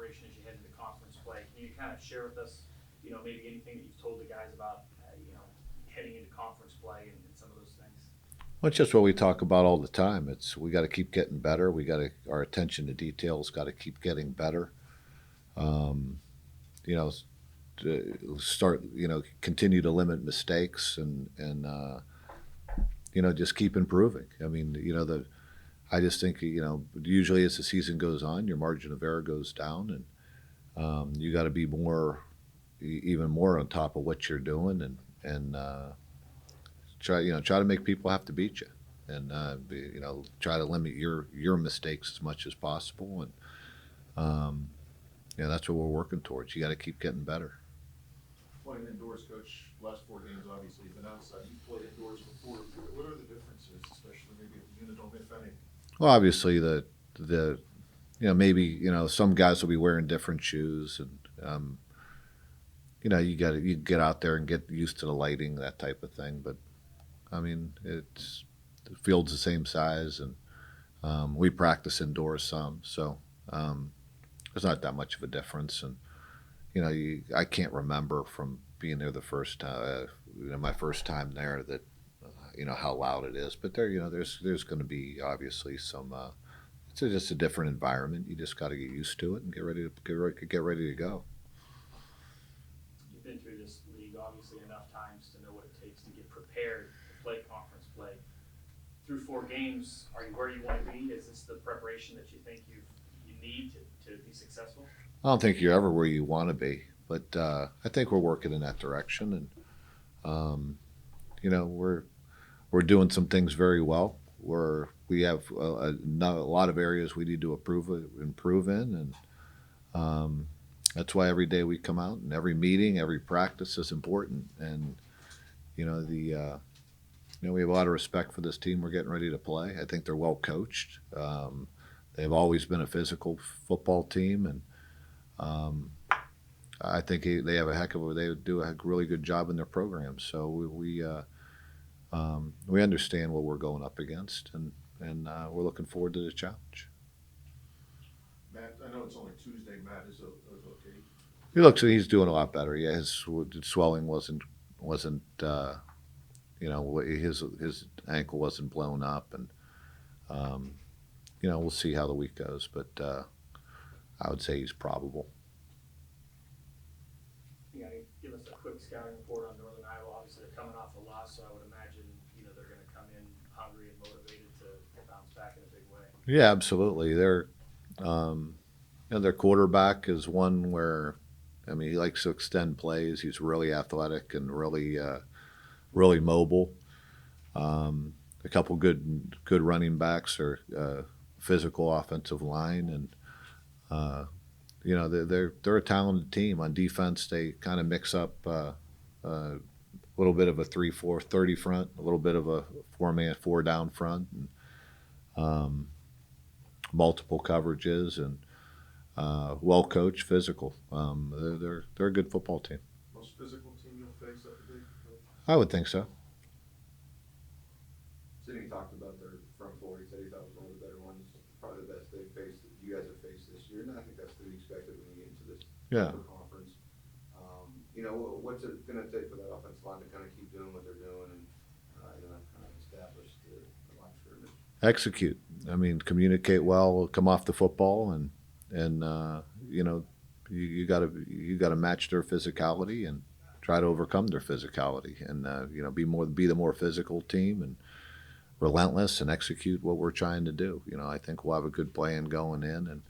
preparation as you head into conference play. Can you kind of share with us, maybe anything that you've told the guys about, heading into conference play and some of those things? Well, it's just what we talk about all the time. It's we got to keep getting better. We got to our attention to details got to keep getting better. Um, you know, to start continue to limit mistakes and just keep improving. I mean the I just think usually as the season goes on, your margin of error goes down, and you got to be even more on top of what you're doing, and try to make people have to beat you, and try to limit your mistakes as much as possible, and that's what we're working towards. You got to keep getting better. Playing indoors, Coach, last 4 games obviously you've been outside. You've played indoors before. What are the differences, especially maybe at the Unidome, if any? Well, obviously the maybe some guys will be wearing different shoes, and you get out there and get used to the lighting, that type of thing. But I mean, the field's the same size, and we practice indoors some, so there's not that much of a difference. And I can't remember from being there the first time, my first time there, that how loud it is. But there's going to be obviously some. It's just a different environment. You just got to get used to it and get ready to go. You've been through this league obviously enough times to know what it takes to get prepared to play conference play. Through 4 games, are you where you want to be? Is this the preparation that you think you need to be successful? I don't think you're ever where you want to be, but I think we're working in that direction, and we're doing some things very well. We have a lot of areas we need to improve in, and that's why every day we come out, and every meeting, every practice is important. And we have a lot of respect for this team we're getting ready to play. I think they're well coached. They've always been a physical football team, and I think they do a really good job in their program. So we understand what we're going up against, and we're looking forward to the challenge. Matt, I know it's only Tuesday. Matt is okay. He's doing a lot better. Yeah, his swelling wasn't his ankle wasn't blown up, and we'll see how the week goes, but I would say he's probable. You gotta give us a quick scouting report on Northern Iowa. Obviously, they're coming off a loss, so I would imagine they're going to come in hungry and motivated to bounce back in a big way. Yeah, absolutely. Their quarterback is one where, I mean, he likes to extend plays. He's really athletic and really mobile. A couple good running backs or physical offensive line, and they're a talented team. On defense, they kind of mix up a little bit of a 3-4-30 front, a little bit of a 4 down front, and multiple coverages, and well coached, physical. They're a good football team. Most physical team you'll face up to date? I would think so. Sidney talked about their front four. He said he thought it was one of the better ones, probably the best they've faced, that you guys have faced this year. And I think that's to be expected when you get into this conference. What's it going to take for that offensive line to kind of keep doing what they're doing and kind of establish the line of scrimmage? Execute. I mean, communicate well, come off the football, and you got to match their physicality and try to overcome their physicality, and be the more physical team, and relentless, and execute what we're trying to do. I think we'll have a good plan going in, and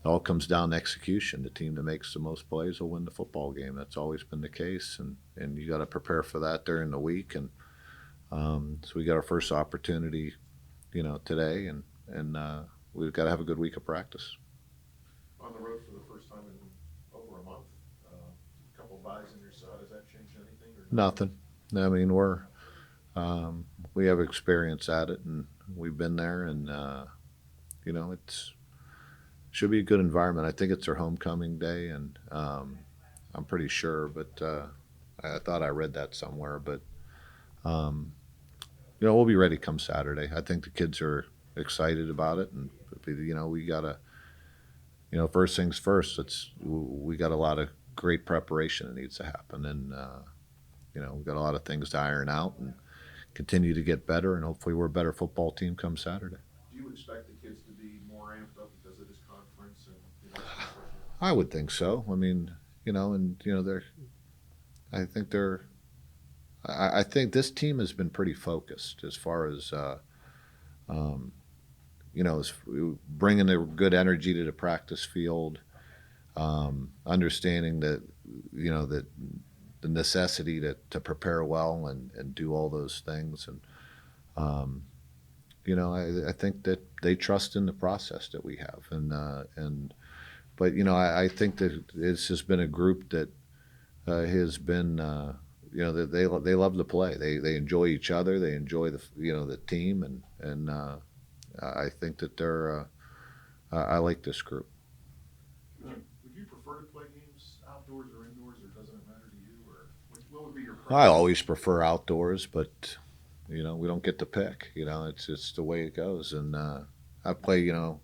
it all comes down to execution. The team that makes the most plays will win the football game. That's always been the case, and you got to prepare for that during the week. And so we got our first opportunity, today, and we've got to have a good week of practice. On the road for the first time in over a month, a couple of buys in your side. Does that change anything? Or Nothing. I mean, we have experience at it, and we've been there, and it's should be a good environment. I think it's their homecoming day, and I'm pretty sure, but I thought I read that somewhere. But we'll be ready come Saturday. I think the kids are excited about it, and we gotta first things first. We got a lot of great preparation that needs to happen, and we've got a lot of things to iron out and continue to get better, and hopefully we're a better football team come Saturday. Do you expect the kids to be more amped up because of this conference and I would think so. I mean, they're. I think they're. I think this team has been pretty focused as far as, as bringing a good energy to the practice field, understanding that, that the necessity to prepare well and do all those things. And, I think that they trust in the process that we have. But, I think that it's just been a group that has been, that they love to play. They enjoy each other. They enjoy the team, and I think that they're. I like this group. Would you prefer to play games outdoors or indoors, or doesn't it matter to you, or what would be your preference? I always prefer outdoors, but we don't get to pick. It's the way it goes. And I play. I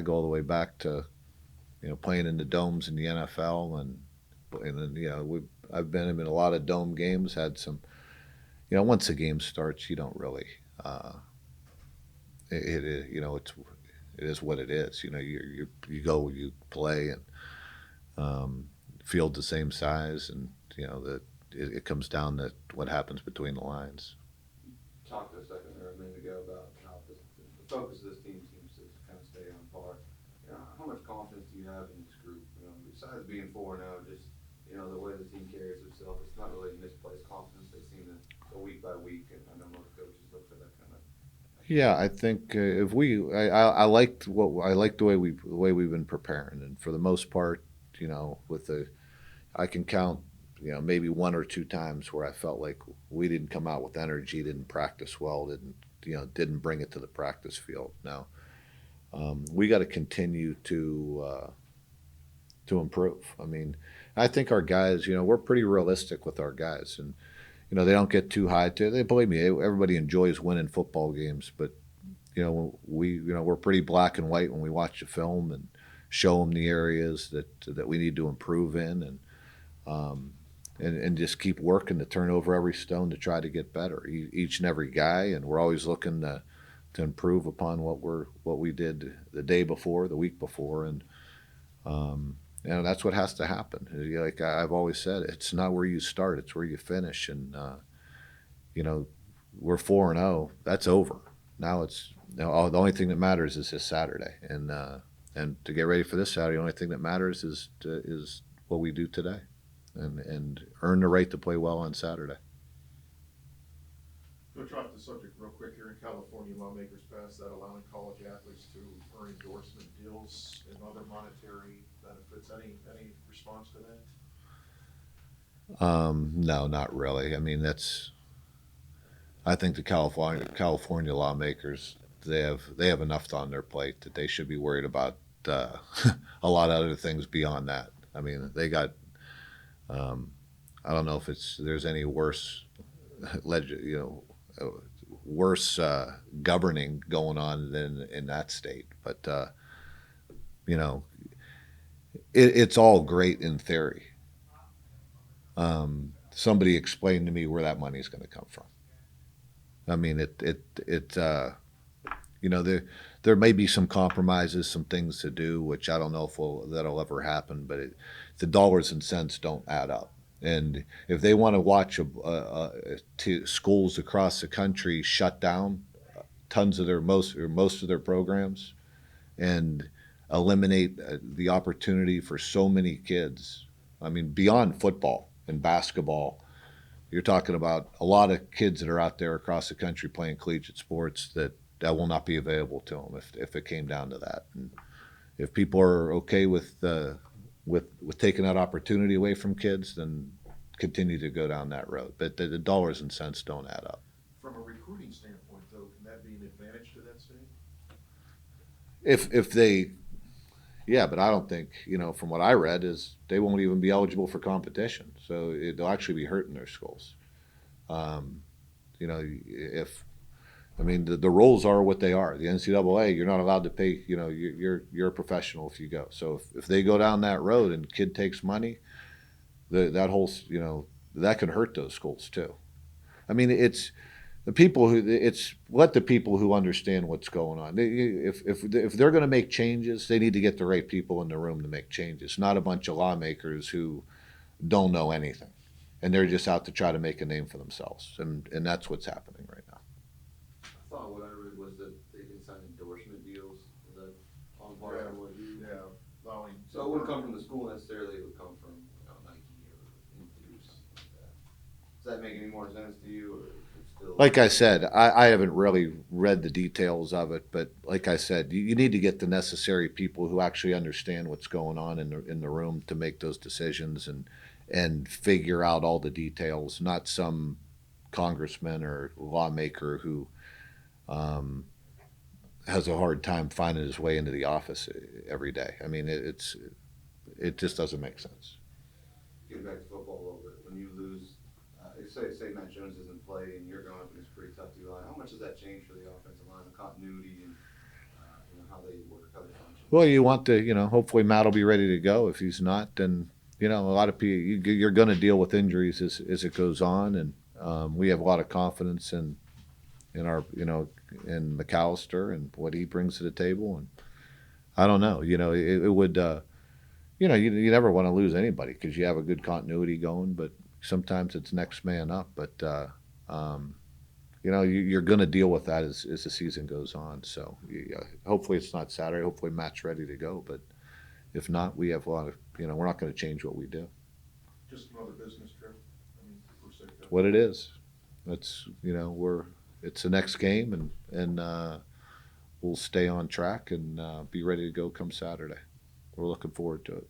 go all the way back to playing in the domes in the NFL, and then I've been in a lot of dome games. Had some, once the game starts, you don't really. It is what it is. You go, you play, and field the same size, and that it comes down to what happens between the lines. You talked a second or a minute ago about how the focus of this team seems to kind of stay on par. How much confidence do you have in this group? Besides being 4-0, just the way the team carries itself, it's not really misplaced confidence. They seem to go week by week, and I know most coaches look for that kind of. Yeah, I think I liked the way we've been preparing, and for the most part, I can count maybe one or two times where I felt like we didn't come out with energy, didn't practice well, didn't bring it to the practice field. Now we got to continue to improve. I mean, I think our guys, we're pretty realistic with our guys, and they don't get too high. They believe me, everybody enjoys winning football games, but we're pretty black and white when we watch the film and show them the areas that we need to improve in, and just keep working to turn over every stone to try to get better, each and every guy, and we're always looking to improve upon what we did the day before, the week before, and that's what has to happen. Like I've always said, it's not where you start, it's where you finish. And we're 4-0. That's over. Now it's the only thing that matters is this Saturday, and to get ready for this Saturday, the only thing that matters is what we do today, and earn the right to play well on Saturday. Coach, off the subject real quick here. In California, lawmakers passed that allowing college athletes to earn endorsement deals and other monetary benefits. Any response to that? No, not really. I mean, I think the California lawmakers, they have enough on their plate that they should be worried about a lot of other things beyond that. I mean, they got. I don't know if there's any worse, worse governing going on than in that state. But it's all great in theory. Somebody explained to me where that money is going to come from. I mean, there may be some compromises, some things to do, which I don't know if that'll ever happen, but the dollars and cents don't add up. And if they want to watch schools across the country shut down most of their programs, and eliminate the opportunity for so many kids, I mean, beyond football and basketball, you're talking about a lot of kids that are out there across the country playing collegiate sports that will not be available to them if it came down to that. And if people are okay with taking that opportunity away from kids, then continue to go down that road. But the dollars and cents don't add up. From a recruiting standpoint, though, can that be an advantage to that state? If they, yeah, but I don't think, from what I read, is they won't even be eligible for competition. So they'll actually be hurting their schools. If I mean, the rules are what they are. The NCAA, you're not allowed to pay. You know, you're a professional if you go. So if they go down that road and kid takes money, that whole, you know, that could hurt those schools too. I mean, it's the people who it's let the people who understand what's going on. If they're going to make changes, they need to get the right people in the room to make changes, not a bunch of lawmakers who don't know anything, and they're just out to try to make a name for themselves, and that's what's happening right now. I thought what I read was that they can sign endorsement deals, is that on par Yeah. with what you? Yeah, allowing. So it wouldn't come from the school necessarily, it would come from, you know, Nike or Enthuse, like that. Does that make any more sense to you, or is it still? Like I said, I haven't really read the details of it, but like I said, you need to get the necessary people who actually understand what's going on in the room to make those decisions and figure out all the details, not some congressman or lawmaker who has a hard time finding his way into the office every day. I mean, it just doesn't make sense. Getting back to football a little bit, when you lose, say Matt Jones doesn't play and you're going up against a pretty tough D line, how much does that change for the offensive line, the continuity and, you know, how they work, how they function? Well, you want to, you know, hopefully Matt will be ready to go. If he's not, then, you know, a lot of people, you're going to deal with injuries as it goes on. And we have a lot of confidence in our, you know, in McAllister and what he brings to the table. And I don't know, you know, it would, you know, you never want to lose anybody because you have a good continuity going, but sometimes it's next man up. But, you know, you're going to deal with that as the season goes on. So hopefully it's not Saturday. Hopefully Matt's ready to go. But if not, we have a lot of, you know, we're not going to change what we do. Just another business trip. I mean, we're sick of It's what it is. It's, you know, it's the next game and we'll stay on track and be ready to go come Saturday. We're looking forward to it.